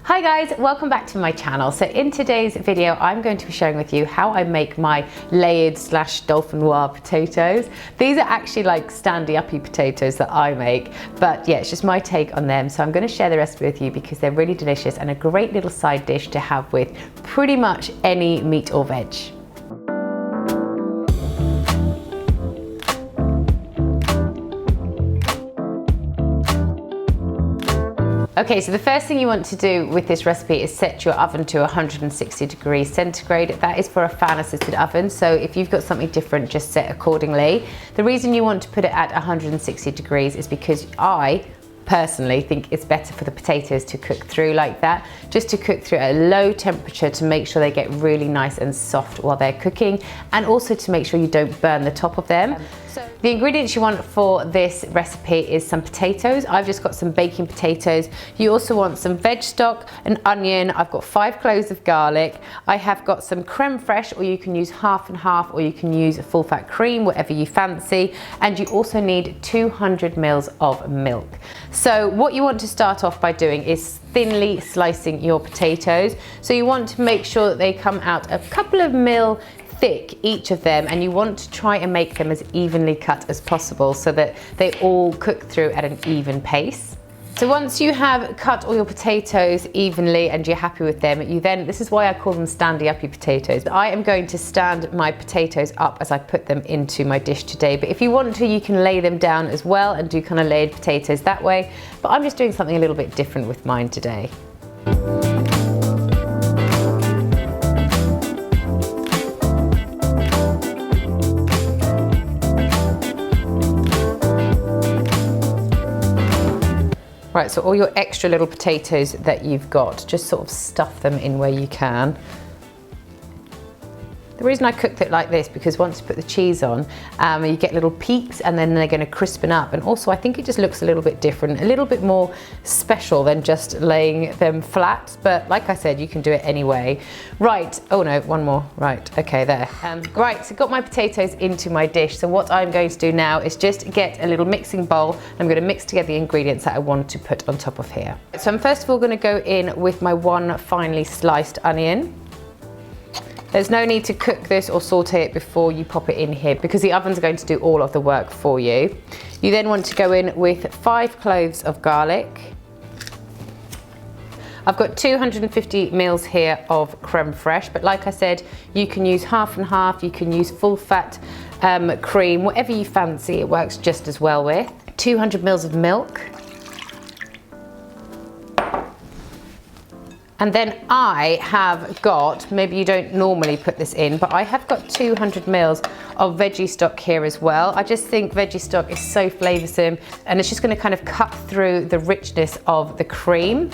Hi guys, welcome back to my channel. So in today's video, I'm going to be sharing with you how I make my layered / Dauphinoise potatoes. These are actually like standy-uppy potatoes that I make, but yeah, it's just my take on them. So I'm going to share the recipe with you because they're really delicious and a great little side dish to have with pretty much any meat or veg. Okay, so the first thing you want to do with this recipe is set your oven to 160 degrees centigrade. That is for a fan assisted oven, so if you've got something different, just set accordingly. The reason you want to put it at 160 degrees is because I personally think it's better for the potatoes to cook through like that, just to cook through at a low temperature to make sure they get really nice and soft while they're cooking, and also to make sure you don't burn the top of them. The ingredients you want for this recipe is some potatoes. I've just got some baking potatoes. You also want some veg stock, an onion. I've got 5 cloves of garlic. I have got some creme fraiche, or you can use half and half, or you can use full fat cream, whatever you fancy. And you also need 200 mils of milk. So what you want to start off by doing is thinly slicing your potatoes. So you want to make sure that they come out a couple of mil thick, each of them, and you want to try and make them as evenly cut as possible so that they all cook through at an even pace. So once you have cut all your potatoes evenly and you're happy with them, you then, this is why I call them standy-uppy potatoes. I am going to stand my potatoes up as I put them into my dish today, but if you want to, you can lay them down as well and do kind of layered potatoes that way, but I'm just doing something a little bit different with mine today. Right, so all your extra little potatoes that you've got, just sort of stuff them in where you can. The reason I cooked it like this, because once you put the cheese on, you get little peaks and then they're going to crispen up. And also I think it just looks a little bit different, a little bit more special than just laying them flat. But like I said, you can do it anyway. Right, oh no, one more. Right, okay, there. Right, so got my potatoes into my dish. So what I'm going to do now is just get a little mixing bowl. I'm going to mix together the ingredients that I want to put on top of here. So I'm first of all going to go in with my 1 finely sliced onion. There's no need to cook this or saute it before you pop it in here because the oven's going to do all of the work for you. You then want to go in with 5 cloves of garlic. I've got 250 mils here of creme fraiche, but like I said, you can use half and half, you can use full fat cream, whatever you fancy, it works just as well with. 200 mils of milk. And then I have got, maybe you don't normally put this in, but I have got 200 mils of veggie stock here as well. I just think veggie stock is so flavoursome and it's just going to kind of cut through the richness of the cream.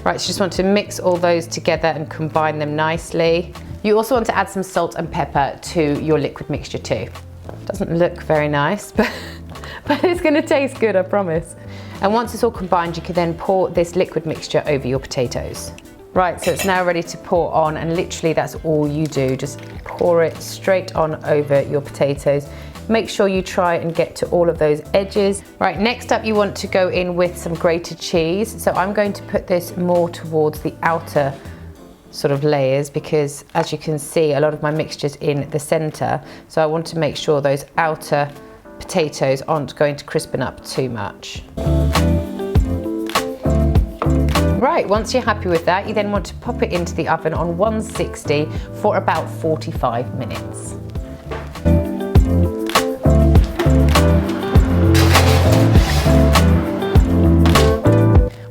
Right, so just want to mix all those together and combine them nicely. You also want to add some salt and pepper to your liquid mixture too. Doesn't look very nice, but it's going to taste good, I promise. And once it's all combined, you can then pour this liquid mixture over your potatoes. Right, so it's now ready to pour on, and literally that's all you do. Just pour it straight on over your potatoes. Make sure you try and get to all of those edges. Right, next up you want to go in with some grated cheese. So I'm going to put this more towards the outer sort of layers because as you can see, a lot of my mixture's in the center. So I want to make sure those outer potatoes aren't going to crispen up too much. Right, once you're happy with that, you then want to pop it into the oven on 160 for about 45 minutes.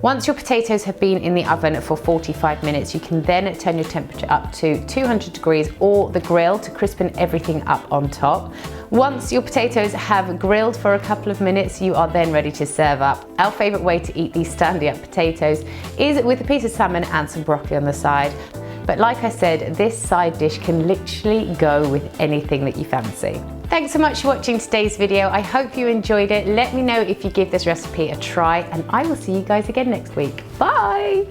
Once your potatoes have been in the oven for 45 minutes, you can then turn your temperature up to 200 degrees or the grill to crispen everything up on top. Once your potatoes have grilled for a couple of minutes, you are then ready to serve up. Our favourite way to eat these standy-up potatoes is with a piece of salmon and some broccoli on the side. But like I said, this side dish can literally go with anything that you fancy. Thanks so much for watching today's video. I hope you enjoyed it. Let me know if you give this recipe a try, and I will see you guys again next week. Bye!